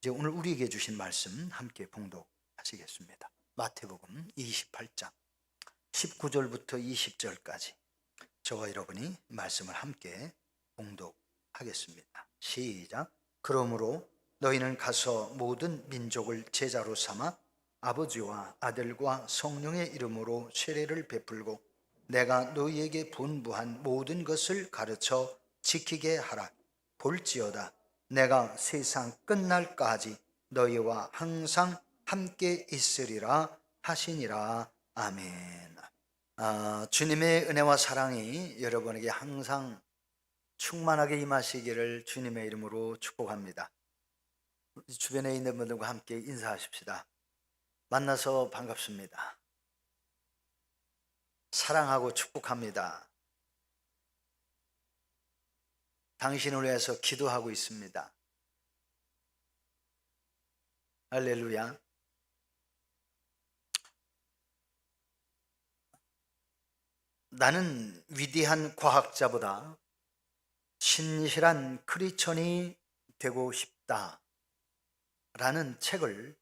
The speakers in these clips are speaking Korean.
이제 오늘 우리에게 주신 말씀 함께 봉독하시겠습니다. 마태복음 28장 19절부터 20절까지 저와 여러분이 말씀을 함께 봉독하겠습니다. 시작. 그러므로 너희는 가서 모든 민족을 제자로 삼아 아버지와 아들과 성령의 이름으로 세례를 베풀고 내가 너희에게 분부한 모든 것을 가르쳐 지키게 하라. 볼지어다 내가 세상 끝날까지 너희와 항상 함께 있으리라 하시니라. 아멘. 주님의 은혜와 사랑이 여러분에게 항상 충만하게 임하시기를 주님의 이름으로 축복합니다. 주변에 있는 분들과 함께 인사하십시다. 만나서 반갑습니다. 사랑하고 축복합니다. 당신을 위해서 기도하고 있습니다. 할렐루야. 나는 위대한 과학자보다 신실한 크리스천이 되고 싶다 라는 책을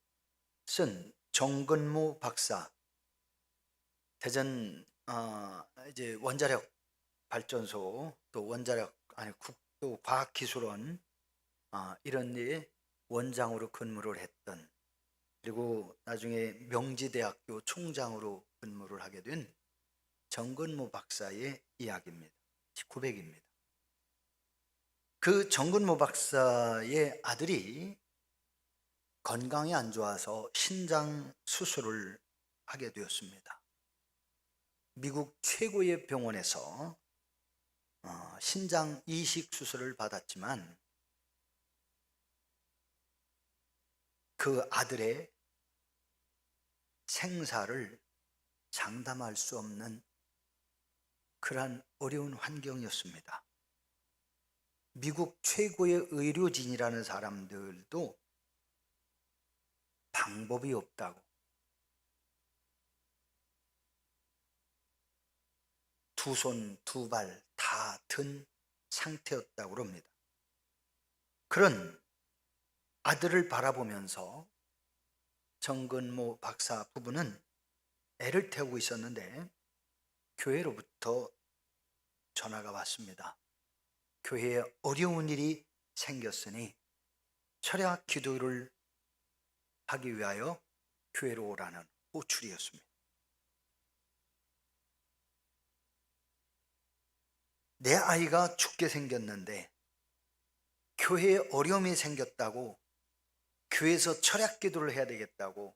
쓴 정근모 박사, 대전 이제 원자력 발전소 또 국도과학기술원 이런 데 원장으로 근무를 했던, 그리고 나중에 명지대학교 총장으로 근무를 하게 된 정근모 박사의 이야기입니다. 고백입니다. 그 정근모 박사의 아들이 건강이 안 좋아서 신장 수술을 하게 되었습니다. 미국 최고의 병원에서 신장 이식 수술을 받았지만 그 아들의 생사를 장담할 수 없는 그러한 어려운 환경이었습니다. 미국 최고의 의료진이라는 사람들도 방법이 없다고, 두 손 두 발 다 든 상태였다고 합니다. 그런 아들을 바라보면서 정근모 박사 부부는 애를 태우고 있었는데 교회로부터 전화가 왔습니다. 교회에 어려운 일이 생겼으니 철야 기도를 하기 위하여 교회로 오라는 호출이었습니다. 내 아이가 죽게 생겼는데 교회에 어려움이 생겼다고, 교회에서 철야 기도를 해야 되겠다고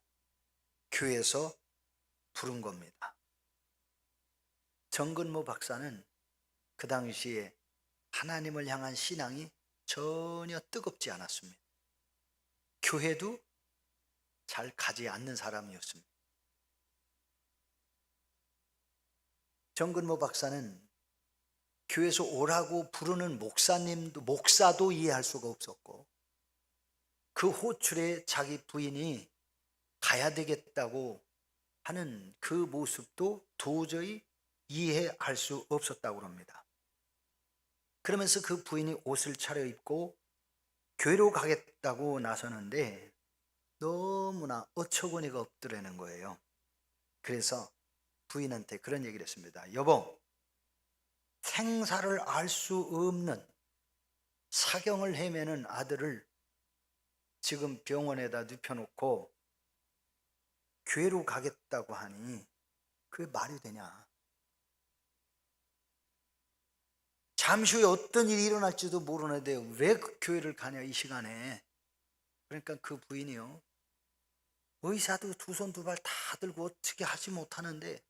교회에서 부른 겁니다. 정근모 박사는 그 당시에 하나님을 향한 신앙이 전혀 뜨겁지 않았습니다. 교회도 잘 가지 않는 사람이었습니다. 정근모 박사는 교회에서 오라고 부르는 목사도 이해할 수가 없었고, 그 호출에 자기 부인이 가야 되겠다고 하는 그 모습도 도저히 이해할 수 없었다고 합니다. 그러면서 그 부인이 옷을 차려입고 교회로 가겠다고 나서는데 너무나 어처구니가 없더라는 거예요. 그래서 부인한테 그런 얘기를 했습니다. 여보, 생사를 알 수 없는 사경을 헤매는 아들을 지금 병원에다 눕혀놓고 교회로 가겠다고 하니 그게 말이 되냐? 잠시 후에 어떤 일이 일어날지도 모르는데 왜 그 교회를 가냐 이 시간에. 그러니까 그 부인이요, 의사도 두 손 두 발 다 들고 어떻게 하지 못하는데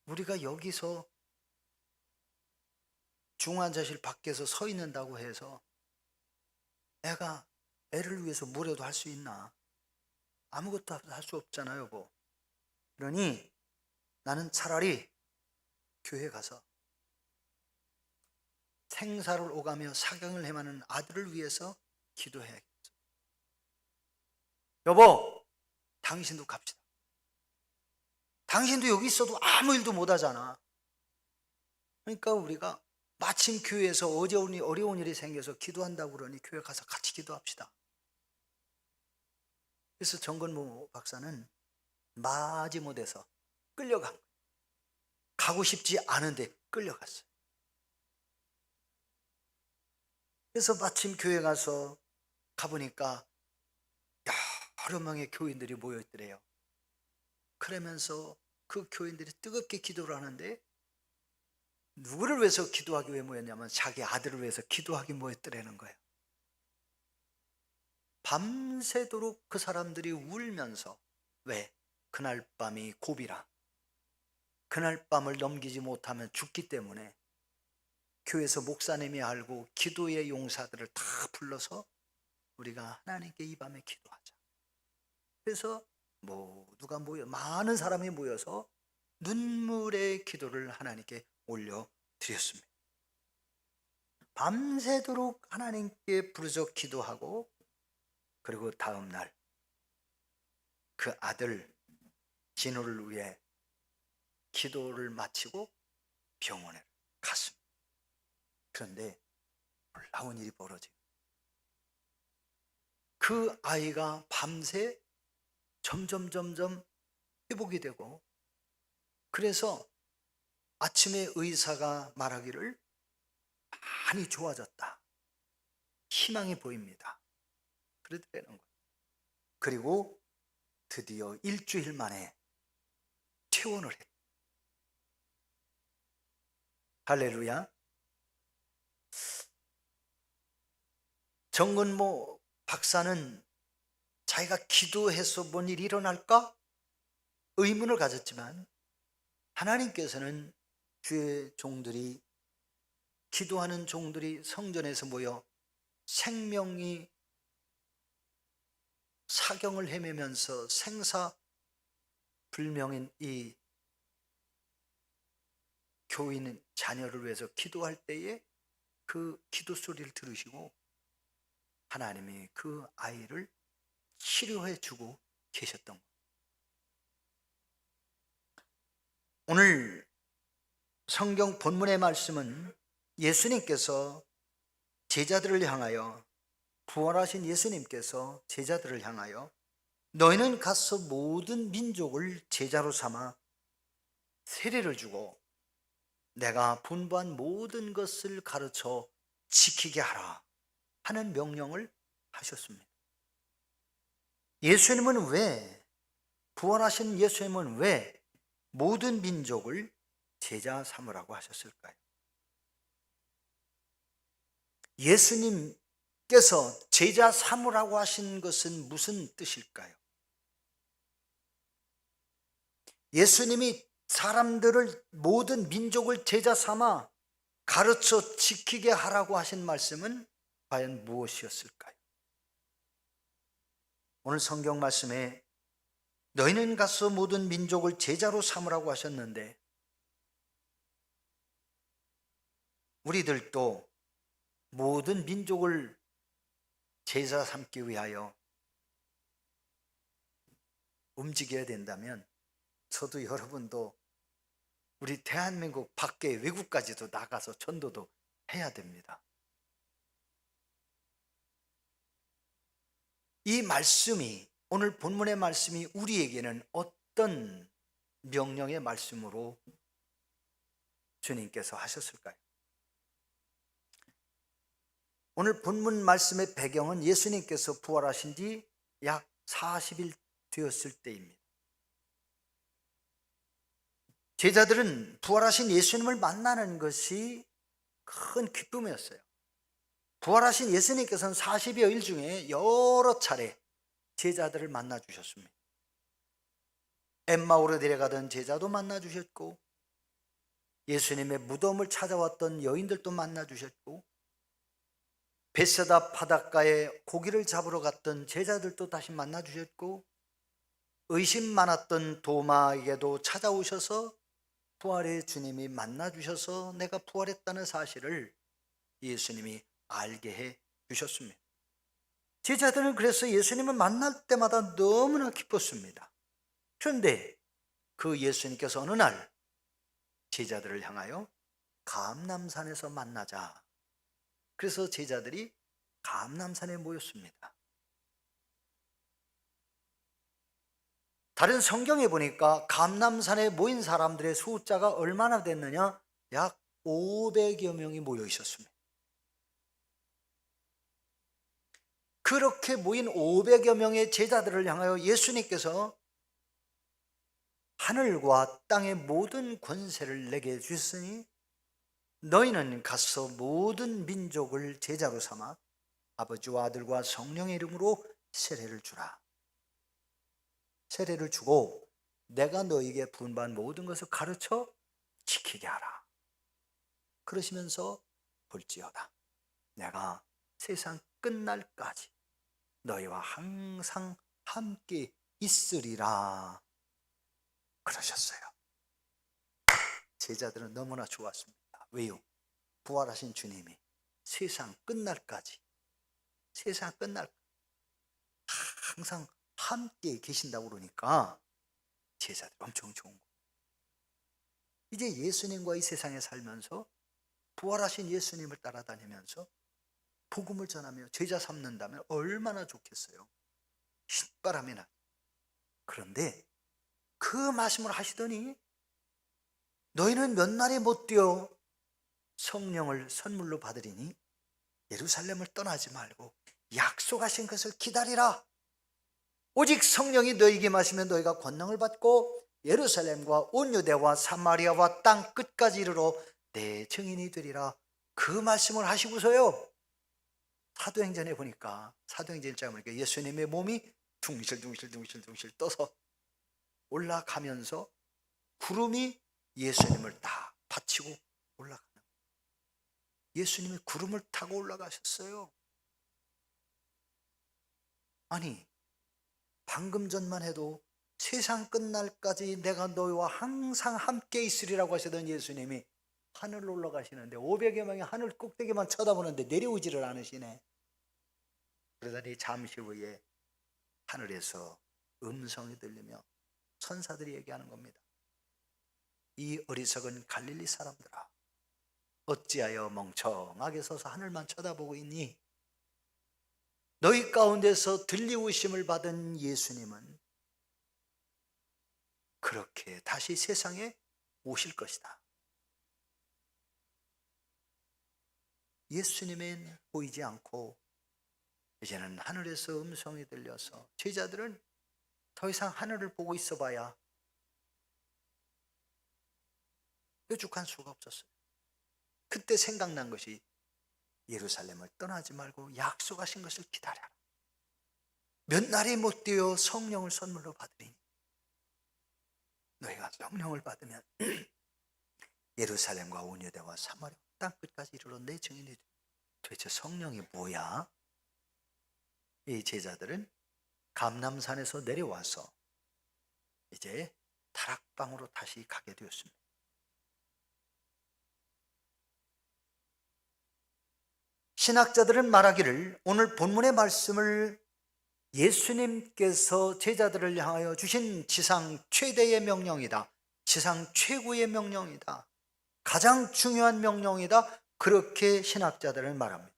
우리가 여기서 중환자실 밖에서 서 있는다고 해서 애가 애를 위해서 뭐라도 할 수 있나? 아무것도 할 수 없잖아요, 여보. 그러니 나는 차라리 교회 가서 생사를 오가며 사경을 행하는 아들을 위해서 기도해야겠어. 여보, 당신도 갑시다. 당신도 여기 있어도 아무 일도 못 하잖아. 그러니까 우리가 마침 교회에서 어려운 일이 생겨서 기도한다고 그러니 교회 가서 같이 기도합시다. 그래서 정건모 박사는 마지못해서 끌려간 거예요. 가고 싶지 않은데 끌려갔어요. 그래서 마침 교회 가서 가보니까 여러 명의 교인들이 모여있더래요. 그러면서 그 교인들이 뜨겁게 기도를 하는데, 누구를 위해서 기도하기 위해 모였냐면 자기 아들을 위해서 기도하기 모였더라는 거예요. 밤새도록 그 사람들이 울면서, 왜? 그날 밤이 고비라, 그날 밤을 넘기지 못하면 죽기 때문에 교회에서 목사님이 알고 기도의 용사들을 다 불러서 우리가 하나님께 이 밤에 기도하자. 그래서 모두가 많은 사람이 모여서 눈물의 기도를 하나님께 올려드렸습니다. 밤새도록 하나님께 부르짖어 기도하고, 그리고 다음 날 그 아들 진호를 위해 기도를 마치고 병원에 갔습니다. 그런데 놀라운 일이 벌어져요. 그 아이가 밤새 점점 회복이 되고, 그래서 아침에 의사가 말하기를 많이 좋아졌다, 희망이 보입니다, 그러더라는 거예요. 그리고 드디어 일주일 만에 퇴원을 했다. 할렐루야. 정건모 박사는 자기가 기도해서 뭔 일이 일어날까 의문을 가졌지만, 하나님께서는 주의 종들이, 기도하는 종들이 성전에서 모여 생명이 사경을 헤매면서 생사불명인 이 교인 자녀를 위해서 기도할 때에 그 기도 소리를 들으시고 하나님이 그 아이를 치료해 주고 계셨던 거예요. 오늘 성경 본문의 말씀은 예수님께서 제자들을 향하여, 부활하신 예수님께서 제자들을 향하여 너희는 가서 모든 민족을 제자로 삼아 세례를 주고 내가 분부한 모든 것을 가르쳐 지키게 하라 하는 명령을 하셨습니다. 부활하신 예수님은 왜 모든 민족을 제자 삼으라고 하셨을까요? 예수님께서 제자 삼으라고 하신 것은 무슨 뜻일까요? 예수님이 사람들을, 모든 민족을 제자 삼아 가르쳐 지키게 하라고 하신 말씀은 과연 무엇이었을까요? 오늘 성경 말씀에 너희는 가서 모든 민족을 제자로 삼으라고 하셨는데, 우리들도 모든 민족을 제자 삼기 위하여 움직여야 된다면, 저도 여러분도 우리 대한민국 밖에 외국까지도 나가서 전도도 해야 됩니다. 이 말씀이, 오늘 본문의 말씀이 우리에게는 어떤 명령의 말씀으로 주님께서 하셨을까요? 오늘 본문 말씀의 배경은 예수님께서 부활하신 지 약 40일 되었을 때입니다. 제자들은 부활하신 예수님을 만나는 것이 큰 기쁨이었어요. 부활하신 예수님께서는 40여일 중에 여러 차례 제자들을 만나 주셨습니다. 엠마오로 내려가던 제자도 만나 주셨고, 예수님의 무덤을 찾아왔던 여인들도 만나 주셨고, 벳세다 바닷가에 고기를 잡으러 갔던 제자들도 다시 만나 주셨고, 의심 많았던 도마에게도 찾아오셔서 부활의 주님이 만나 주셔서 내가 부활했다는 사실을 예수님이 알게 해 주셨습니다. 제자들은 그래서 예수님을 만날 때마다 너무나 기뻤습니다. 그런데 그 예수님께서 어느 날 제자들을 향하여 감람산에서 만나자, 그래서 제자들이 감람산에 모였습니다. 다른 성경에 보니까 감람산에 모인 사람들의 숫자가 얼마나 됐느냐? 약 500여 명이 모여 있었습니다. 그렇게 모인 500여 명의 제자들을 향하여 예수님께서 하늘과 땅의 모든 권세를 내게 주셨으니 너희는 가서 모든 민족을 제자로 삼아 아버지와 아들과 성령의 이름으로 세례를 주라. 세례를 주고 내가 너희에게 분반 모든 것을 가르쳐 지키게 하라. 그러시면서 볼지어다 내가 세상 끝날까지 너희와 항상 함께 있으리라 그러셨어요. 제자들은 너무나 좋았습니다. 왜요? 부활하신 주님이 세상 끝날까지 항상 함께 계신다고 그러니까 제자들 엄청 좋은 거예요. 이제 예수님과 이 세상에 살면서 부활하신 예수님을 따라다니면서 복음을 전하며 제자 삼는다면 얼마나 좋겠어요. 신바람이 나. 그런데 그 말씀을 하시더니 너희는 몇 날이 못 되어 성령을 선물로 받으리니 예루살렘을 떠나지 말고 약속하신 것을 기다리라. 오직 성령이 너희에게 마시면 너희가 권능을 받고 예루살렘과 온 유대와 사마리아와 땅 끝까지 이르러 내 증인이 되리라. 그 말씀을 하시고서요, 사도행전에 보니까, 사도행전 1장에 보니까 예수님의 몸이 둥실둥실 떠서 올라가면서 구름이 예수님을 다 받치고 올라가는 거예요. 예수님이 구름을 타고 올라가셨어요. 아니, 방금 전만 해도 세상 끝날까지 내가 너희와 항상 함께 있으리라고 하시던 예수님이 하늘로 올라가시는데 500여 명이 하늘 꼭대기만 쳐다보는데 내려오지를 않으시네. 그러더니 잠시 후에 하늘에서 음성이 들리며 천사들이 얘기하는 겁니다. 이 어리석은 갈릴리 사람들아, 어찌하여 멍청하게 서서 하늘만 쳐다보고 있니? 너희 가운데서 들리우심을 받은 예수님은 그렇게 다시 세상에 오실 것이다. 예수님은 보이지 않고 이제는 하늘에서 음성이 들려서 제자들은 더 이상 하늘을 보고 있어 봐야 뾰족한 수가 없었어요. 그때 생각난 것이 예루살렘을 떠나지 말고 약속하신 것을 기다려라. 몇 날이 못 되어 성령을 선물로 받으리니 너희가 성령을 받으면 예루살렘과 온 유대와 사마리아 땅 끝까지 이르러 내 증인이 되리라. 도대체 성령이 뭐야? 이 제자들은 감람산에서 내려와서 이제 다락방으로 다시 가게 되었습니다. 신학자들은 말하기를 오늘 본문의 말씀을 예수님께서 제자들을 향하여 주신 지상 최대의 명령이다. 지상 최고의 명령이다. 가장 중요한 명령이다. 그렇게 신학자들은 말합니다.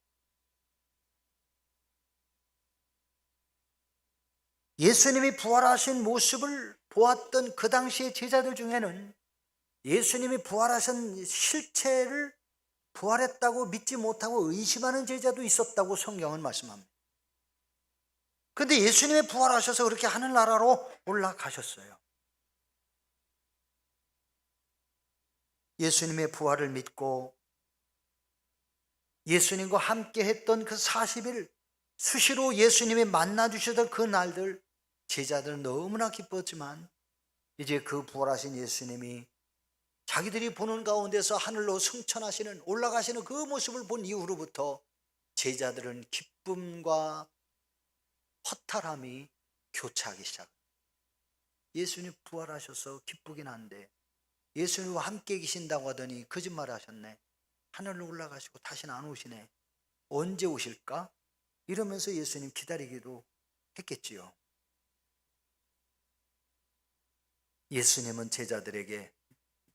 예수님이 부활하신 모습을 보았던 그 당시의 제자들 중에는 예수님이 부활하신 실체를 부활했다고 믿지 못하고 의심하는 제자도 있었다고 성경은 말씀합니다. 그런데 예수님이 부활하셔서 그렇게 하늘나라로 올라가셨어요. 예수님의 부활을 믿고 예수님과 함께 했던 그 40일 수시로 예수님이 만나주시던 그 날들 제자들은 너무나 기뻤지만 이제 그 부활하신 예수님이 자기들이 보는 가운데서 하늘로 승천하시는 올라가시는 그 모습을 본 이후로부터 제자들은 기쁨과 허탈함이 교차하기 시작합니다. 예수님 부활하셔서 기쁘긴 한데 예수님과 함께 계신다고 하더니 거짓말 하셨네. 하늘로 올라가시고 다시는 안 오시네. 언제 오실까? 이러면서 예수님 기다리기도 했겠지요. 예수님은 제자들에게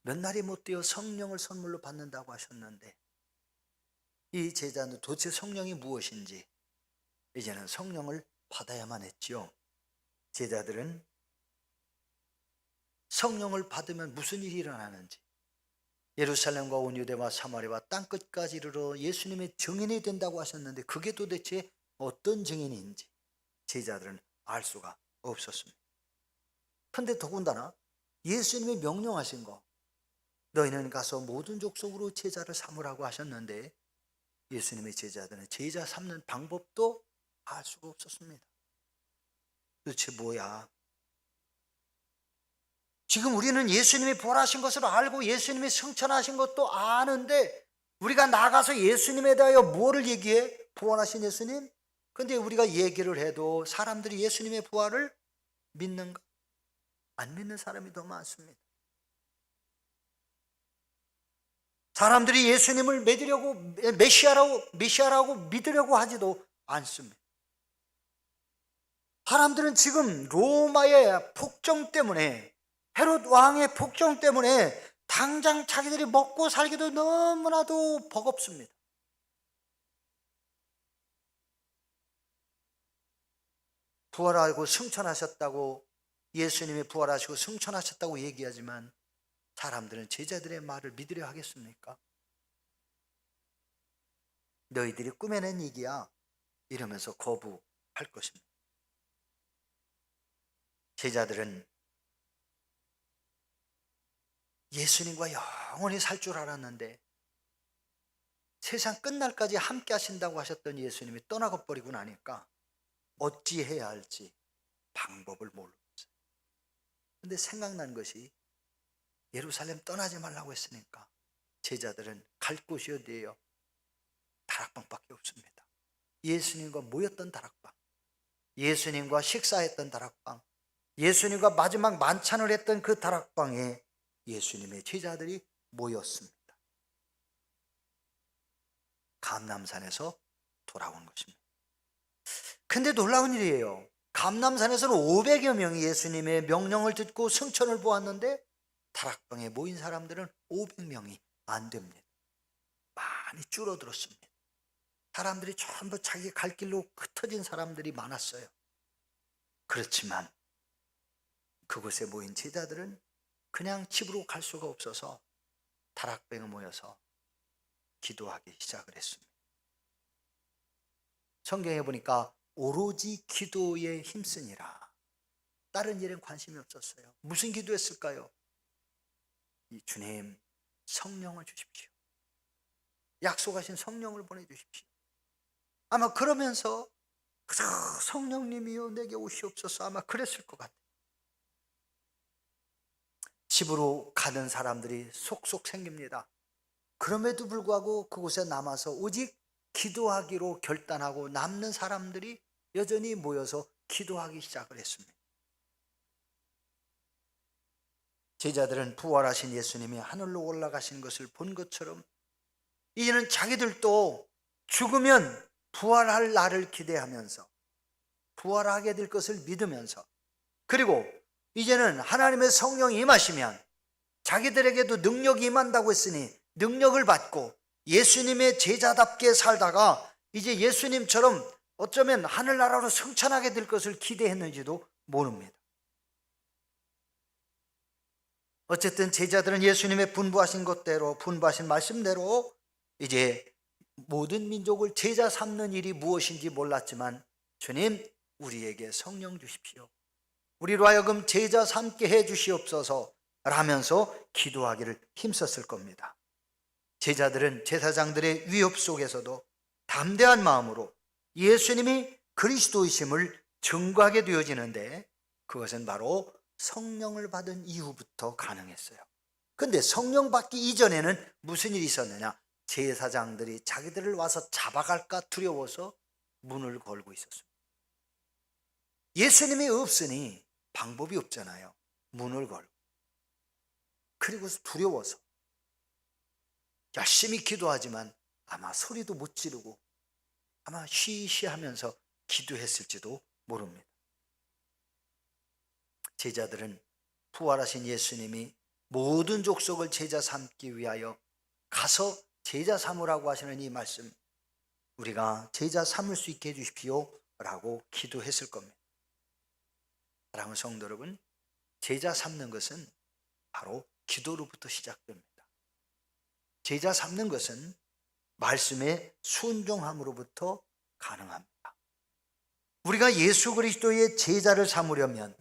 몇 날이 못 되어 성령을 선물로 받는다고 하셨는데 이 제자는 도대체 성령이 무엇인지 이제는 성령을 받아야만 했지요. 제자들은 성령을 받으면 무슨 일이 일어나는지, 예루살렘과 온 유대와 사마리아와 땅끝까지 이르러 예수님의 증인이 된다고 하셨는데 그게 도대체 어떤 증인인지 제자들은 알 수가 없었습니다. 그런데 더군다나 예수님이 명령하신 거, 너희는 가서 모든 족속으로 제자를 삼으라고 하셨는데 예수님의 제자들은 제자 삼는 방법도 알 수가 없었습니다. 도대체 뭐야? 지금 우리는 예수님이 부활하신 것을 알고 예수님이 승천하신 것도 아는데 우리가 나가서 예수님에 대하여 무엇을 얘기해? 부활하신 예수님? 근데 우리가 얘기를 해도 사람들이 예수님의 부활을 믿는가? 안 믿는 사람이 더 많습니다. 사람들이 예수님을 믿으려고 메시아라고 믿으려고 하지도 않습니다. 사람들은 지금 로마의 폭정 때문에, 헤롯 왕의 폭정 때문에 당장 자기들이 먹고 살기도 너무나도 버겁습니다. 부활하고 승천하셨다고, 예수님이 부활하시고 승천하셨다고 얘기하지만 사람들은 제자들의 말을 믿으려 하겠습니까? 너희들이 꾸며낸 얘기야 이러면서 거부할 것입니다. 제자들은 예수님과 영원히 살 줄 알았는데 세상 끝날까지 함께 하신다고 하셨던 예수님이 떠나가 버리고 나니까 어찌해야 할지 방법을 모르겠어요. 그런데 생각난 것이 예루살렘 떠나지 말라고 했으니까 제자들은 갈 곳이 어디예요? 다락방밖에 없습니다. 예수님과 모였던 다락방, 예수님과 식사했던 다락방, 예수님과 마지막 만찬을 했던 그 다락방에 예수님의 제자들이 모였습니다. 감람산에서 돌아온 것입니다. 근데 놀라운 일이에요. 감람산에서는 500여 명이 예수님의 명령을 듣고 승천을 보았는데 다락방에 모인 사람들은 500명이 안 됩니다. 많이 줄어들었습니다. 사람들이 전부 자기 갈 길로 흩어진 사람들이 많았어요. 그렇지만 그곳에 모인 제자들은 그냥 집으로 갈 수가 없어서 다락방에 모여서 기도하기 시작을 했습니다. 성경에 보니까 오로지 기도에 힘쓰니라. 다른 일엔 관심이 없었어요. 무슨 기도했을까요? 이 주님, 성령을 주십시오. 약속하신 성령을 보내주십시오. 아마 그러면서 성령님이여 내게 오시옵소서 아마 그랬을 것 같아요. 집으로 가는 사람들이 속속 생깁니다. 그럼에도 불구하고 그곳에 남아서 오직 기도하기로 결단하고 남는 사람들이 여전히 모여서 기도하기 시작을 했습니다. 제자들은 부활하신 예수님이 하늘로 올라가신 것을 본 것처럼 이제는 자기들도 죽으면 부활할 날을 기대하면서 부활하게 될 것을 믿으면서 그리고 이제는 하나님의 성령이 임하시면 자기들에게도 능력이 임한다고 했으니 능력을 받고 예수님의 제자답게 살다가 이제 예수님처럼 어쩌면 하늘나라로 승천하게 될 것을 기대했는지도 모릅니다. 어쨌든 제자들은 예수님의 분부하신 것대로 분부하신 말씀대로 이제 모든 민족을 제자 삼는 일이 무엇인지 몰랐지만 주님 우리에게 성령 주십시오. 우리로 하여금 제자 삼게 해 주시옵소서 라면서 기도하기를 힘썼을 겁니다. 제자들은 제사장들의 위협 속에서도 담대한 마음으로 예수님이 그리스도이심을 증거하게 되어지는데 그것은 바로 성령을 받은 이후부터 가능했어요. 그런데 성령 받기 이전에는 무슨 일이 있었느냐? 제사장들이 자기들을 와서 잡아갈까 두려워서 문을 걸고 있었습니다. 예수님이 없으니 방법이 없잖아요. 문을 걸고. 그리고 두려워서 열심히 기도하지만 아마 소리도 못 지르고 아마 쉬쉬하면서 기도했을지도 모릅니다. 제자들은 부활하신 예수님이 모든 족속을 제자 삼기 위하여 가서 제자 삼으라고 하시는 이 말씀 우리가 제자 삼을 수 있게 해주십시오 라고 기도했을 겁니다. 사랑하는 성도 여러분, 제자 삼는 것은 바로 기도로부터 시작됩니다. 제자 삼는 것은 말씀에 순종함으로부터 가능합니다. 우리가 예수 그리스도의 제자를 삼으려면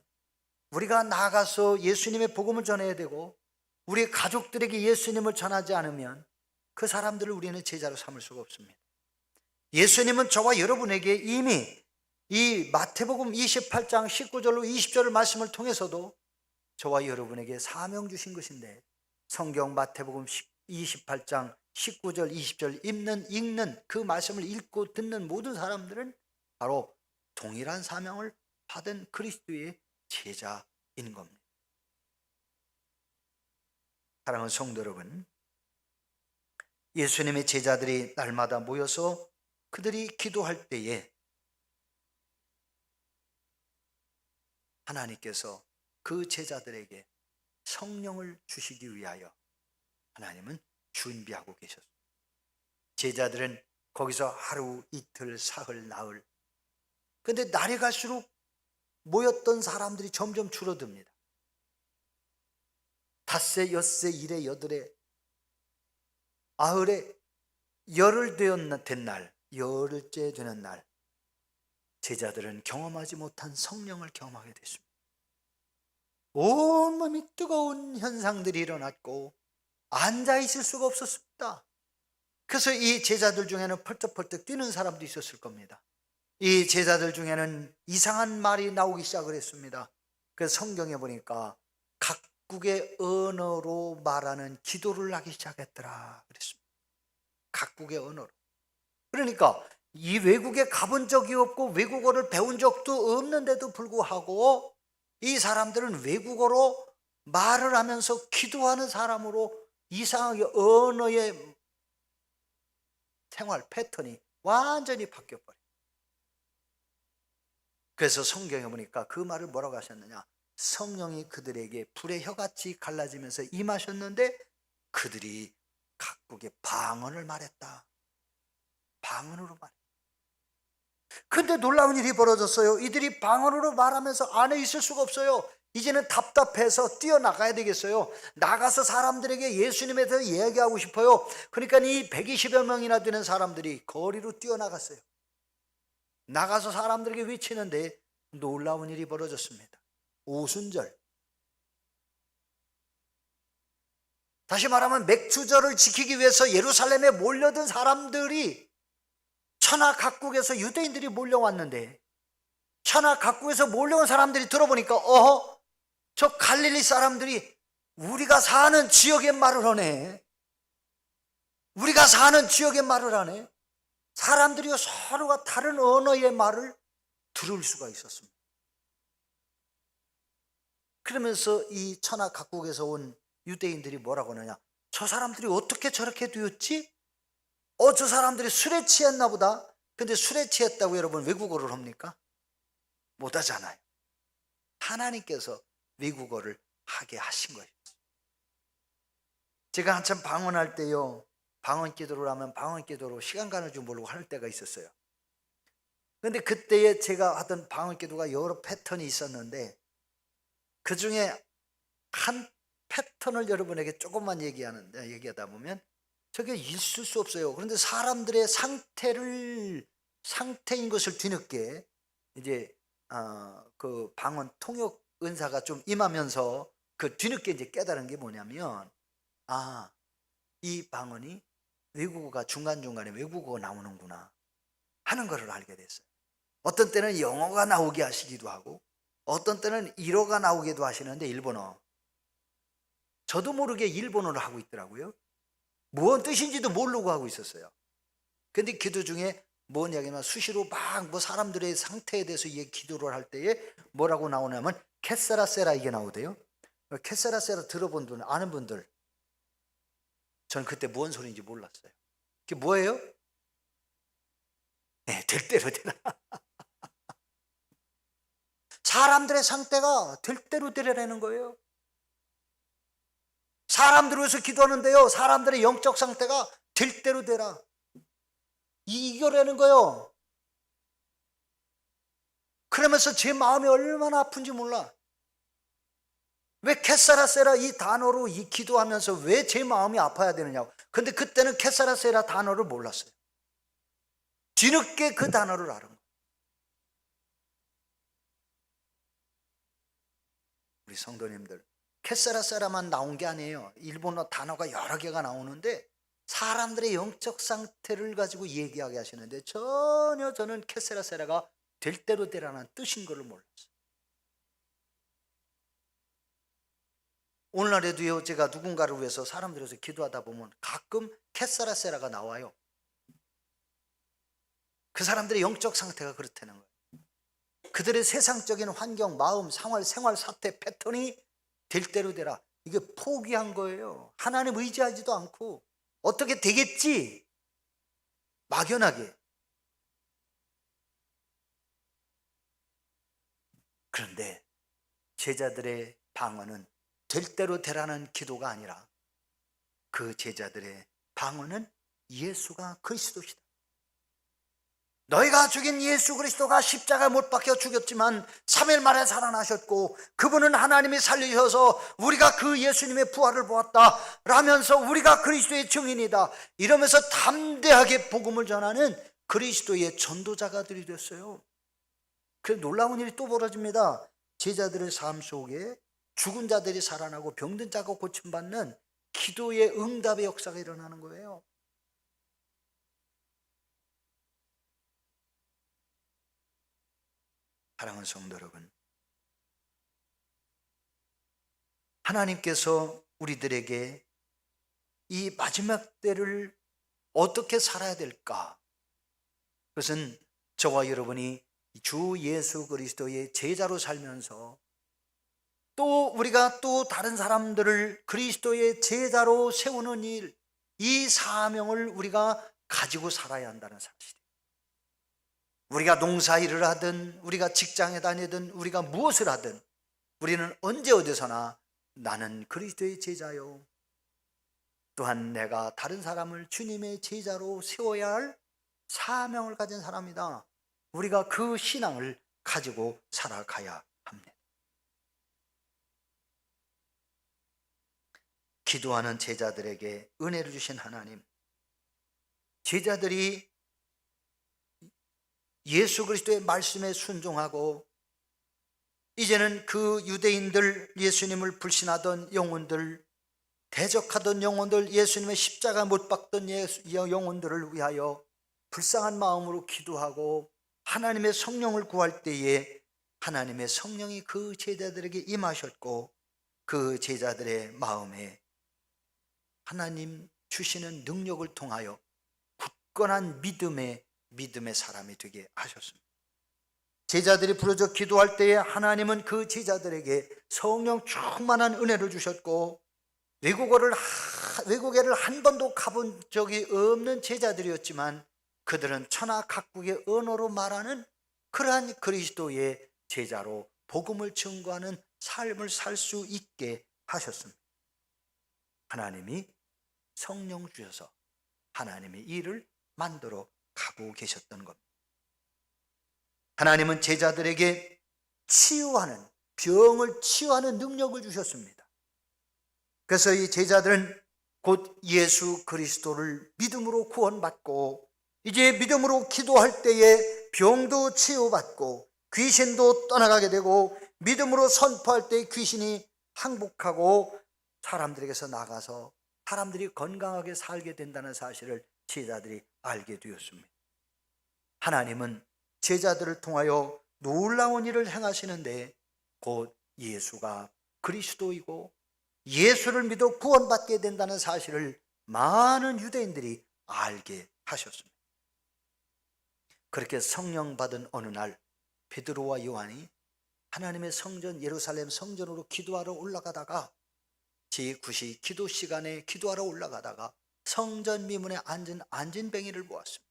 우리가 나가서 예수님의 복음을 전해야 되고, 우리 가족들에게 예수님을 전하지 않으면 그 사람들을 우리는 제자로 삼을 수가 없습니다. 예수님은 저와 여러분에게 이미 이 마태복음 28장 19절로 20절을 말씀을 통해서도 저와 여러분에게 사명 주신 것인데, 성경 마태복음 28장 19절 20절 읽는 그 말씀을 읽고 듣는 모든 사람들은 바로 동일한 사명을 받은 그리스도의 제자인 겁니다. 사랑하는 성도 여러분, 예수님의 제자들이 날마다 모여서 그들이 기도할 때에 하나님께서 그 제자들에게 성령을 주시기 위하여 하나님은 준비하고 계셨습니다. 제자들은 거기서 하루, 이틀, 사흘, 나흘, 근데 날이 갈수록 모였던 사람들이 점점 줄어듭니다. 닷새, 엿새, 일에, 여덟에, 아흘에, 열흘 된 날, 열흘째 되는 날, 제자들은 경험하지 못한 성령을 경험하게 됐습니다. 온몸이 뜨거운 현상들이 일어났고 앉아 있을 수가 없었습니다. 그래서 이 제자들 중에는 펄떡펄떡 뛰는 사람도 있었을 겁니다. 이 제자들 중에는 이상한 말이 나오기 시작을 했습니다. 그래서 성경에 보니까 각국의 언어로 말하는 기도를 하기 시작했더라 그랬습니다. 각국의 언어로. 그러니까 이 외국에 가본 적이 없고 외국어를 배운 적도 없는데도 불구하고 이 사람들은 외국어로 말을 하면서 기도하는 사람으로 이상하게 언어의 생활 패턴이 완전히 바뀌어버려요. 그래서 성경에 보니까 그 말을 뭐라고 하셨느냐, 성령이 그들에게 불의 혀같이 갈라지면서 임하셨는데 그들이 각국의 방언을 말했다. 방언으로 말했다. 근데 놀라운 일이 벌어졌어요. 이들이 방언으로 말하면서 안에 있을 수가 없어요. 이제는 답답해서 뛰어나가야 되겠어요. 나가서 사람들에게 예수님에 대해서 이야기하고 싶어요. 그러니까 이 120여 명이나 되는 사람들이 거리로 뛰어나갔어요. 나가서 사람들에게 외치는데 놀라운 일이 벌어졌습니다. 오순절, 다시 말하면 맥주절을 지키기 위해서 예루살렘에 몰려든 사람들이 천하 각국에서 유대인들이 몰려왔는데, 천하 각국에서 몰려온 사람들이 들어보니까 저 갈릴리 사람들이 우리가 사는 지역의 말을 하네. 우리가 사는 지역의 말을 하네. 사람들이 서로가 다른 언어의 말을 들을 수가 있었습니다. 그러면서 이 천하 각국에서 온 유대인들이 뭐라고 하느냐, 저 사람들이 어떻게 저렇게 되었지? 저 사람들이 술에 취했나 보다. 근데 술에 취했다고 여러분 외국어를 합니까? 못하잖아요. 하나님께서 외국어를 하게 하신 거예요. 제가 한참 방언할 때요, 방언 기도를 하면 방언 기도로 시간 가는 줄 모르고 할 때가 있었어요. 근데 그때에 제가 하던 방언 기도가 여러 패턴이 있었는데 그 중에 한 패턴을 여러분에게 조금만 얘기하다 보면 저게 있을 수 없어요. 그런데 사람들의 상태인 것을 뒤늦게 이제 그 방언 통역 은사가 좀 임하면서 그 뒤늦게 이제 깨달은 게 뭐냐면, 이 방언이 외국어가 중간중간에 외국어가 나오는구나 하는 것을 알게 됐어요. 어떤 때는 영어가 나오게 하시기도 하고 어떤 때는 일어가 나오기도 하시는데 일본어, 저도 모르게 일본어를 하고 있더라고요. 무슨 뜻인지도 모르고 하고 있었어요. 근데 기도 중에 뭔 이야기냐면 수시로 막 뭐 사람들의 상태에 대해서 기도를 할 때에 뭐라고 나오냐면 캐세라세라 이게 나오대요. 캐세라세라 들어본 분, 아는 분들, 저는 그때 뭔 소리인지 몰랐어요. 그게 뭐예요? 네, 될 대로 되라. 사람들의 상태가 될 대로 되라는 거예요. 사람들을 위해서 기도하는데요, 사람들의 영적 상태가 될 대로 되라, 이거라는 거예요. 그러면서 제 마음이 얼마나 아픈지 몰라. 왜 캐사라세라 이 단어로 이 기도하면서 왜 제 마음이 아파야 되느냐고. 근데 그때는 캐사라세라 단어를 몰랐어요. 뒤늦게 그 단어를 알은 거예요. 우리 성도님들, 캐사라세라만 나온 게 아니에요. 일본어 단어가 여러 개가 나오는데 사람들의 영적 상태를 가지고 얘기하게 하시는데 전혀 저는 캐사라세라가 될 대로 되라는 뜻인 걸 몰랐어요. 오늘날에도요, 제가 누군가를 위해서 사람들을 위해서 기도하다 보면 가끔 캐사라세라가 나와요. 그 사람들의 영적 상태가 그렇다는 거예요. 그들의 세상적인 환경, 마음, 상황, 생활, 사태, 패턴이 될 대로 되라. 이게 포기한 거예요. 하나님 의지하지도 않고 어떻게 되겠지? 막연하게. 그런데 제자들의 방언은 될 대로 되라는 기도가 아니라 그 제자들의 방언은 예수가 그리스도시다. 너희가 죽인 예수 그리스도가 십자가 못 박혀 죽였지만 3일 만에 살아나셨고 그분은 하나님이 살리셔서 우리가 그 예수님의 부활을 보았다 라면서 우리가 그리스도의 증인이다 이러면서 담대하게 복음을 전하는 그리스도의 전도자가들이 됐어요. 그래서 놀라운 일이 또 벌어집니다. 제자들의 삶 속에 죽은 자들이 살아나고 병든 자가 고침받는 기도의 응답의 역사가 일어나는 거예요. 사랑하는 성도 여러분, 하나님께서 우리들에게 이 마지막 때를 어떻게 살아야 될까? 그것은 저와 여러분이 주 예수 그리스도의 제자로 살면서 또 우리가 또 다른 사람들을 그리스도의 제자로 세우는 일, 이 사명을 우리가 가지고 살아야 한다는 사실이에요. 우리가 농사일을 하든 우리가 직장에 다니든 우리가 무엇을 하든 우리는 언제 어디서나 나는 그리스도의 제자요, 또한 내가 다른 사람을 주님의 제자로 세워야 할 사명을 가진 사람이다. 우리가 그 신앙을 가지고 살아가야 합니다. 기도하는 제자들에게 은혜를 주신 하나님, 제자들이 예수 그리스도의 말씀에 순종하고 이제는 그 유대인들, 예수님을 불신하던 영혼들, 대적하던 영혼들, 예수님의 십자가 못 박던 영혼들을 위하여 불쌍한 마음으로 기도하고 하나님의 성령을 구할 때에 하나님의 성령이 그 제자들에게 임하셨고 그 제자들의 마음에 하나님 주시는 능력을 통하여 굳건한 믿음의 사람이 되게 하셨습니다. 제자들이 부르짖어 기도할 때에 하나님은 그 제자들에게 성령 충만한 은혜를 주셨고 외국에를 한 번도 가본 적이 없는 제자들이었지만 그들은 천하 각국의 언어로 말하는 그러한 그리스도의 제자로 복음을 증거하는 삶을 살 수 있게 하셨습니다. 하나님이 성령 주셔서 하나님의 일을 만들어 가고 계셨던 겁니다. 하나님은 제자들에게 병을 치유하는 능력을 주셨습니다. 그래서 이 제자들은 곧 예수 그리스도를 믿음으로 구원받고 이제 믿음으로 기도할 때에 병도 치유받고 귀신도 떠나가게 되고 믿음으로 선포할 때 귀신이 항복하고 사람들에게서 나가서 사람들이 건강하게 살게 된다는 사실을 제자들이 알게 되었습니다. 하나님은 제자들을 통하여 놀라운 일을 행하시는데 곧 예수가 그리스도이고 예수를 믿어 구원받게 된다는 사실을 많은 유대인들이 알게 하셨습니다. 그렇게 성령 받은 어느 날 베드로와 요한이 하나님의 성전 예루살렘 성전으로 기도하러 올라가다가 제9시 기도 시간에 기도하러 올라가다가 성전 미문에 앉은 안진뱅이를 보았습니다.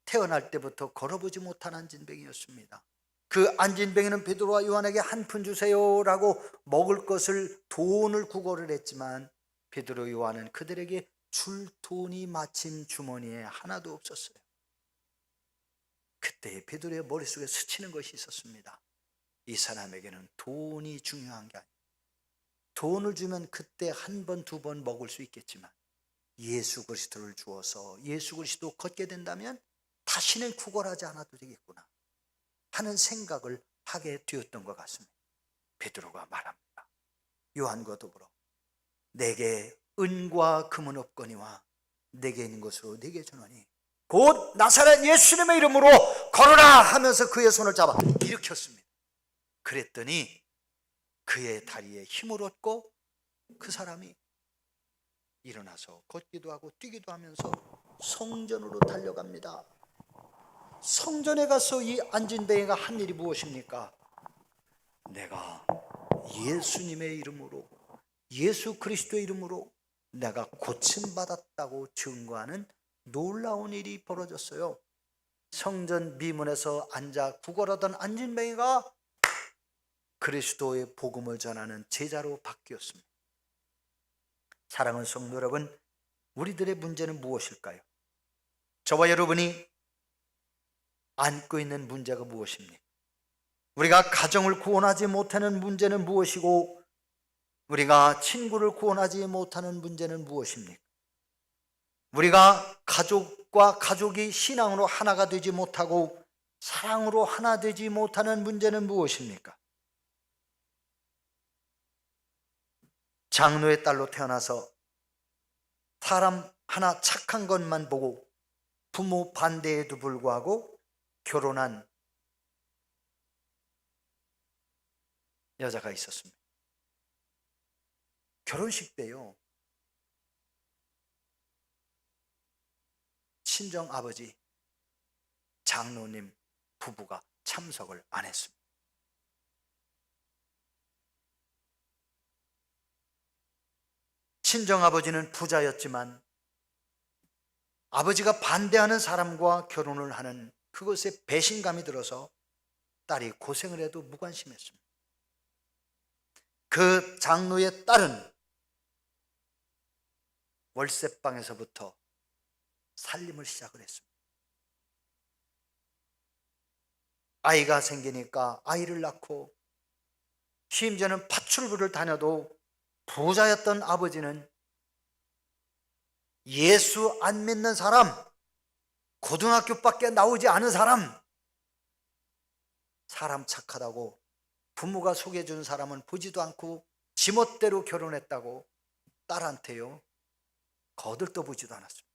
태어날 때부터 걸어보지 못한 안진뱅이였습니다. 그 안진뱅이는 베드로와 요한에게 한 푼 주세요라고 먹을 것을 돈을 구걸을 했지만 베드로 요한은 그들에게 줄 돈이 마침 주머니에 하나도 없었어요. 그때 베드로의 머릿속에 스치는 것이 있었습니다. 이 사람에게는 돈이 중요한 게 아니에요. 돈을 주면 그때 한 번, 두 번 먹을 수 있겠지만 예수 그리스도를 주어서 예수 그리스도 걷게 된다면 다시는 구걸하지 않아도 되겠구나 하는 생각을 하게 되었던 것 같습니다. 베드로가 말합니다. 요한과 더불어 내게 은과 금은 없거니와 내게 있는 것으로 내게 주노니 곧 나사렛 예수님의 이름으로 걸어라 하면서 그의 손을 잡아 일으켰습니다. 그랬더니 그의 다리에 힘을 얻고 그 사람이 일어나서 걷기도 하고 뛰기도 하면서 성전으로 달려갑니다. 성전에 가서 이 안진뱅이가 한 일이 무엇입니까? 내가 예수님의 이름으로 예수 그리스도의 이름으로 내가 고침받았다고 증거하는 놀라운 일이 벌어졌어요. 성전 미문에서 앉아 구걸하던 안진뱅이가 그리스도의 복음을 전하는 제자로 바뀌었습니다. 사랑하는 성도 여러분, 우리들의 문제는 무엇일까요? 저와 여러분이 안고 있는 문제가 무엇입니까? 우리가 가정을 구원하지 못하는 문제는 무엇이고 우리가 친구를 구원하지 못하는 문제는 무엇입니까? 우리가 가족과 가족이 신앙으로 하나가 되지 못하고 사랑으로 하나 되지 못하는 문제는 무엇입니까? 장로의 딸로 태어나서 사람 하나 착한 것만 보고 부모 반대에도 불구하고 결혼한 여자가 있었습니다. 결혼식 때요, 친정 아버지 장로님 부부가 참석을 안 했습니다. 친정 아버지는 부자였지만 아버지가 반대하는 사람과 결혼을 하는 그것에 배신감이 들어서 딸이 고생을 해도 무관심했습니다. 그 장로의 딸은 월세방에서부터 살림을 시작을 했습니다. 아이가 생기니까 아이를 낳고 심지어는 파출부를 다녀도 부자였던 아버지는 예수 안 믿는 사람, 고등학교밖에 나오지 않은 사람 착하다고 부모가 소개해준 사람은 보지도 않고 지멋대로 결혼했다고 딸한테요 거들떠보지도 않았습니다.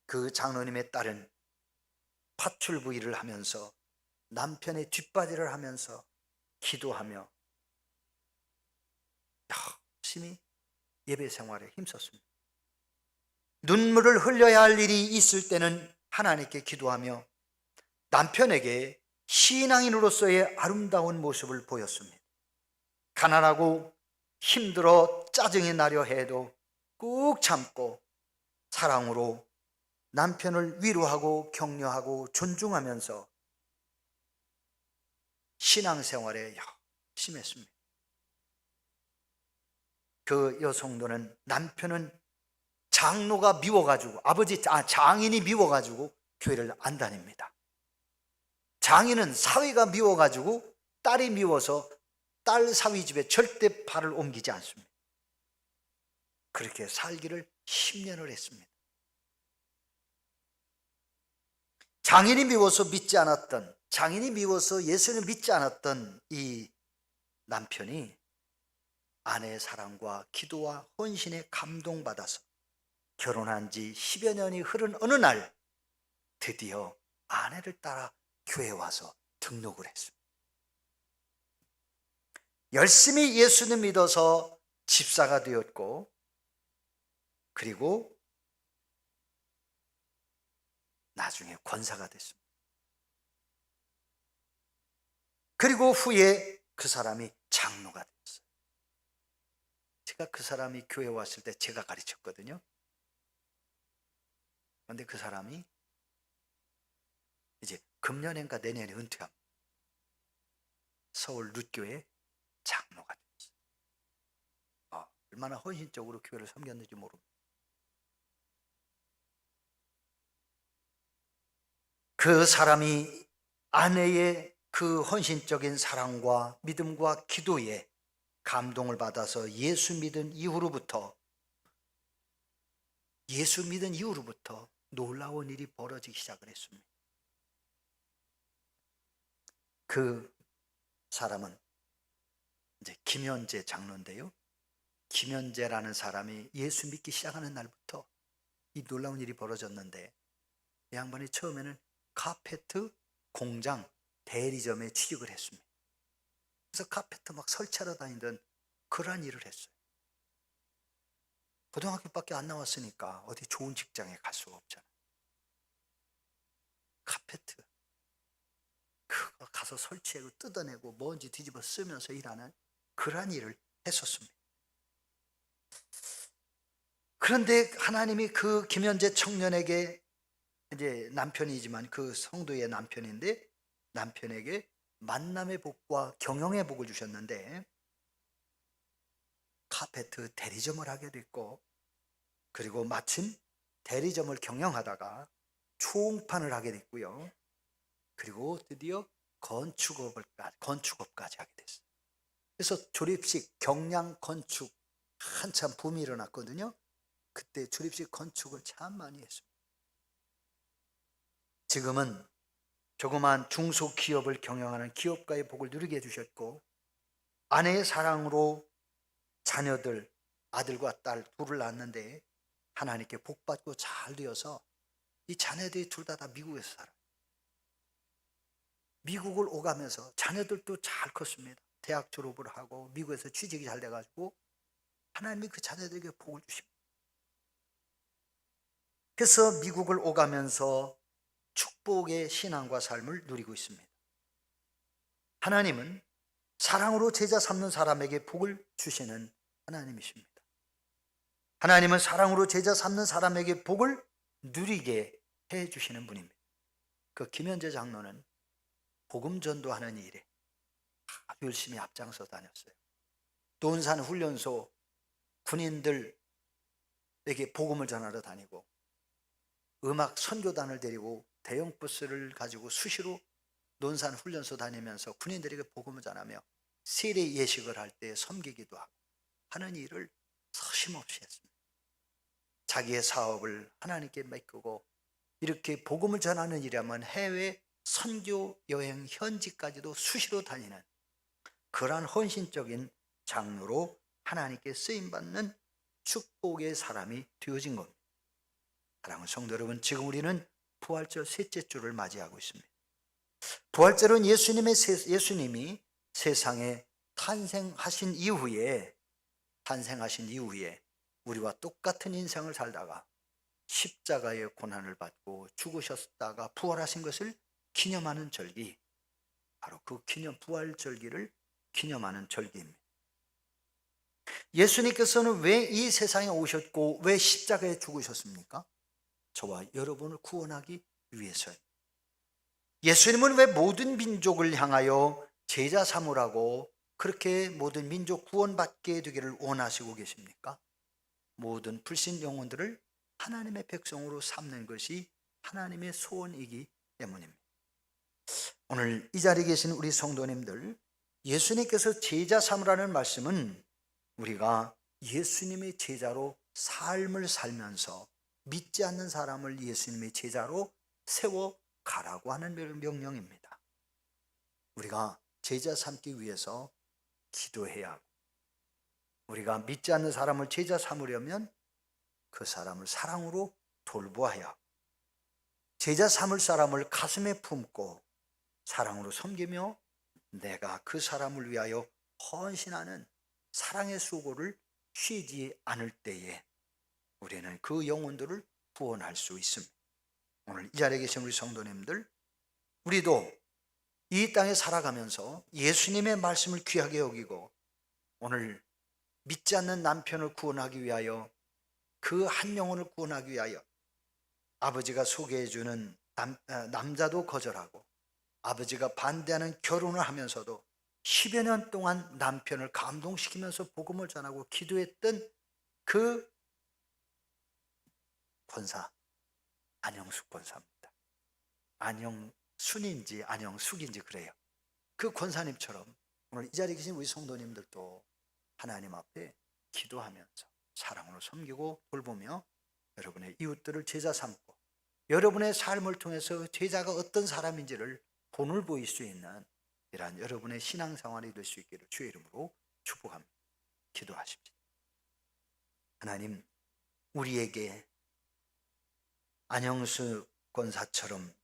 그 장로님의 딸은 파출부 일을 하면서 남편의 뒷바지를 하면서 기도하며 열심히 예배 생활에 힘썼습니다. 눈물을 흘려야 할 일이 있을 때는 하나님께 기도하며 남편에게 신앙인으로서의 아름다운 모습을 보였습니다. 가난하고 힘들어 짜증이 나려 해도 꾹 참고 사랑으로 남편을 위로하고 격려하고 존중하면서 신앙생활에 열심히 했습니다. 그 여성도는 남편은 장로가 미워가지고 장인이 미워가지고 교회를 안 다닙니다. 장인은 사위가 미워가지고 딸이 미워서 딸 사위 집에 절대 발을 옮기지 않습니다. 그렇게 살기를 10년을 했습니다. 장인이 미워서 믿지 않았던, 장인이 미워서 예수를 믿지 않았던 이 남편이 아내의 사랑과 기도와 헌신에 감동받아서 결혼한 지 10여 년이 흐른 어느 날 드디어 아내를 따라 교회에 와서 등록을 했습니다. 열심히 예수를 믿어서 집사가 되었고 그리고 나중에 권사가 됐습니다. 그리고 후에 그 사람이 장로가 됐어요. 제가 그 사람이 교회에 왔을 때 제가 가르쳤거든요. 그런데 그 사람이 이제 금년인가 내년에 은퇴합니다. 서울 룻교회 장로가 됐어요. 얼마나 헌신적으로 교회를 섬겼는지 모릅니다. 그 사람이 아내의 그 헌신적인 사랑과 믿음과 기도에 감동을 받아서 예수 믿은 이후로부터 놀라운 일이 벌어지기 시작을 했습니다. 그 사람은 이제 김현재 장로인데요. 김현재라는 사람이 예수 믿기 시작하는 날부터 이 놀라운 일이 벌어졌는데, 이 양반이 처음에는 카페트 공장 대리점에 취직을 했습니다. 그래서 카페트 막 설치하러 다니던 그러한 일을 했어요. 고등학교밖에 안 나왔으니까 어디 좋은 직장에 갈 수가 없잖아요. 카페트 그거 가서 설치하고 뜯어내고 먼지 뒤집어 쓰면서 일하는 그러한 일을 했었습니다. 그런데 하나님이 그 김현재 청년에게, 이제 남편이지만 그 성도의 남편인데, 남편에게 만남의 복과 경영의 복을 주셨는데, 카페트 대리점을 하게 됐고, 그리고 마침 대리점을 경영하다가 총판을 하게 됐고요. 그리고 드디어 건축업까지 하게 됐어요. 그래서 조립식 경량 건축 한참 붐이 일어났거든요. 그때 조립식 건축을 참 많이 했습니다. 지금은 조그만 중소기업을 경영하는 기업가의 복을 누리게 해주셨고, 아내의 사랑으로 자녀들, 아들과 딸 둘을 낳았는데 하나님께 복받고 잘 되어서 이 자녀들이 둘 다 미국에서 살아요. 미국을 오가면서 자녀들도 잘 컸습니다. 대학 졸업을 하고 미국에서 취직이 잘 돼가지고 하나님이 그 자녀들에게 복을 주십니다. 그래서 미국을 오가면서 축복의 신앙과 삶을 누리고 있습니다. 하나님은 사랑으로 제자 삼는 사람에게 복을 주시는 하나님이십니다. 하나님은 사랑으로 제자 삼는 사람에게 복을 누리게 해주시는 분입니다. 그 김현재 장로는 복음 전도하는 일에 아주 열심히 앞장서 다녔어요. 논산 훈련소 군인들에게 복음을 전하러 다니고, 음악 선교단을 데리고 대형 버스를 가지고 수시로 논산 훈련소 다니면서 군인들에게 복음을 전하며 세례 예식을 할 때 섬기기도 하고 하는 일을 서심없이 했습니다. 자기의 사업을 하나님께 맡기고 이렇게 복음을 전하는 일이라면 해외 선교 여행 현지까지도 수시로 다니는 그러한 헌신적인 장로로 하나님께 쓰임받는 축복의 사람이 되어진 겁니다. 사랑하는 성도 여러분, 지금 우리는 부활절 셋째 주를 맞이하고 있습니다. 부활절은 예수님이 세상에 탄생하신 이후에 우리와 똑같은 인생을 살다가 십자가의 고난을 받고 죽으셨다가 부활하신 것을 기념하는 절기, 바로 그 부활절기를 기념하는 절기입니다. 예수님께서는 왜 이 세상에 오셨고 왜 십자가에 죽으셨습니까? 저와 여러분을 구원하기 위해서요. 예수님은 왜 모든 민족을 향하여 제자 삼으라고 그렇게 모든 민족 구원받게 되기를 원하시고 계십니까? 모든 불신 영혼들을 하나님의 백성으로 삼는 것이 하나님의 소원이기 때문입니다. 오늘 이 자리에 계신 우리 성도님들, 예수님께서 제자 삼으라는 말씀은 우리가 예수님의 제자로 삶을 살면서 믿지 않는 사람을 예수님의 제자로 세워가라고 하는 명령입니다. 우리가 제자 삼기 위해서 기도해야 하고, 우리가 믿지 않는 사람을 제자 삼으려면 그 사람을 사랑으로 돌보아야 하고, 제자 삼을 사람을 가슴에 품고 사랑으로 섬기며 내가 그 사람을 위하여 헌신하는 사랑의 수고를 쉬지 않을 때에 우리는 그 영혼들을 구원할 수 있습니다. 오늘 이 자리에 계신 우리 성도님들, 우리도 이 땅에 살아가면서 예수님의 말씀을 귀하게 여기고 오늘 믿지 않는 남편을 구원하기 위하여, 그 한 영혼을 구원하기 위하여 아버지가 소개해주는 남자도 거절하고 아버지가 반대하는 결혼을 하면서도 10여 년 동안 남편을 감동시키면서 복음을 전하고 기도했던 그 권사, 안영숙 권사입니다. 안영순인지 안영숙인지 그래요. 그 권사님처럼 오늘 이 자리에 계신 우리 성도님들도 하나님 앞에 기도하면서 사랑으로 섬기고 돌보며 여러분의 이웃들을 제자 삼고 여러분의 삶을 통해서 제자가 어떤 사람인지를 본을 보일 수 있는 이러한 여러분의 신앙생활이 될 수 있기를 주의 이름으로 축복합니다. 기도하십시오. 하나님, 우리에게 안영수 권사처럼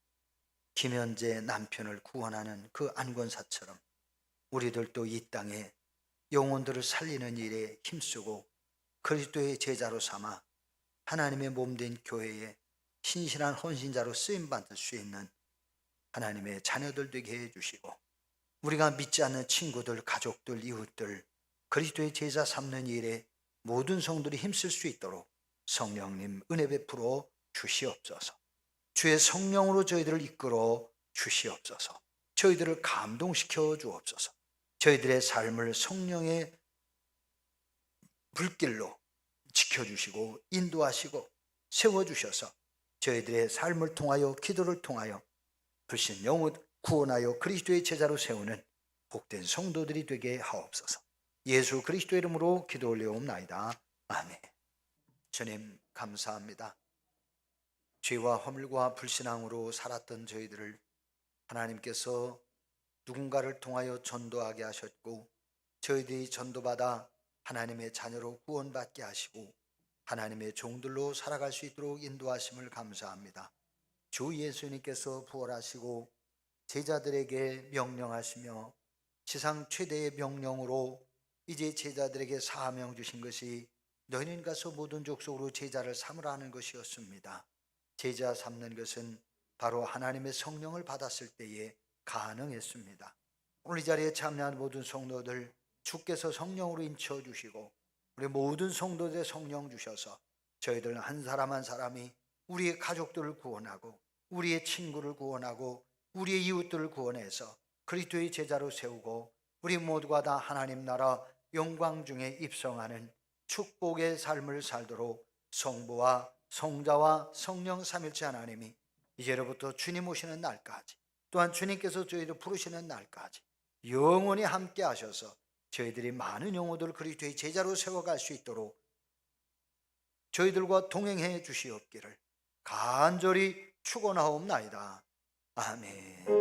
김현재 남편을 구원하는 그 안권사처럼 우리들도 이 땅에 영혼들을 살리는 일에 힘쓰고 그리스도의 제자로 삼아 하나님의 몸된 교회에 신실한 헌신자로 쓰임받을 수 있는 하나님의 자녀들 되게 해주시고 우리가 믿지 않는 친구들, 가족들, 이웃들 그리스도의 제자 삼는 일에 모든 성들이 힘쓸 수 있도록 성령님 은혜 베풀어 주시옵소서. 주의 성령으로 저희들을 이끌어 주시옵소서. 저희들을 감동시켜 주옵소서. 저희들의 삶을 성령의 불길로 지켜주시고 인도하시고 세워주셔서 저희들의 삶을 통하여 기도를 통하여 불신 영혼 구원하여 그리스도의 제자로 세우는 복된 성도들이 되게 하옵소서. 예수 그리스도의 이름으로 기도 올려옵나이다. 아멘. 주님 감사합니다. 죄와 허물과 불신앙으로 살았던 저희들을 하나님께서 누군가를 통하여 전도하게 하셨고 저희들이 전도받아 하나님의 자녀로 구원받게 하시고 하나님의 종들로 살아갈 수 있도록 인도하심을 감사합니다. 주 예수님께서 부활하시고 제자들에게 명령하시며 지상 최대의 명령으로 이제 제자들에게 사명 주신 것이 너희는 가서 모든 족속으로 제자를 삼으라는 것이었습니다. 제자 삼는 것은 바로 하나님의 성령을 받았을 때에 가능했습니다. 오늘 이 자리에 참여하는 모든 성도들 주께서 성령으로 인쳐 주시고 우리 모든 성도들의 성령 주셔서 저희들 한 사람 한 사람이 우리의 가족들을 구원하고 우리의 친구를 구원하고 우리의 이웃들을 구원해서 그리스도의 제자로 세우고 우리 모두가 다 하나님 나라 영광 중에 입성하는 축복의 삶을 살도록 성부와 성자와 성령 삼일체 하나님이 이제로부터 주님 오시는 날까지 또한 주님께서 저희를 부르시는 날까지 영원히 함께 하셔서 저희들이 많은 영혼들을 그리스도의 제자로 세워갈 수 있도록 저희들과 동행해 주시옵기를 간절히 축원하옵나이다. 아멘.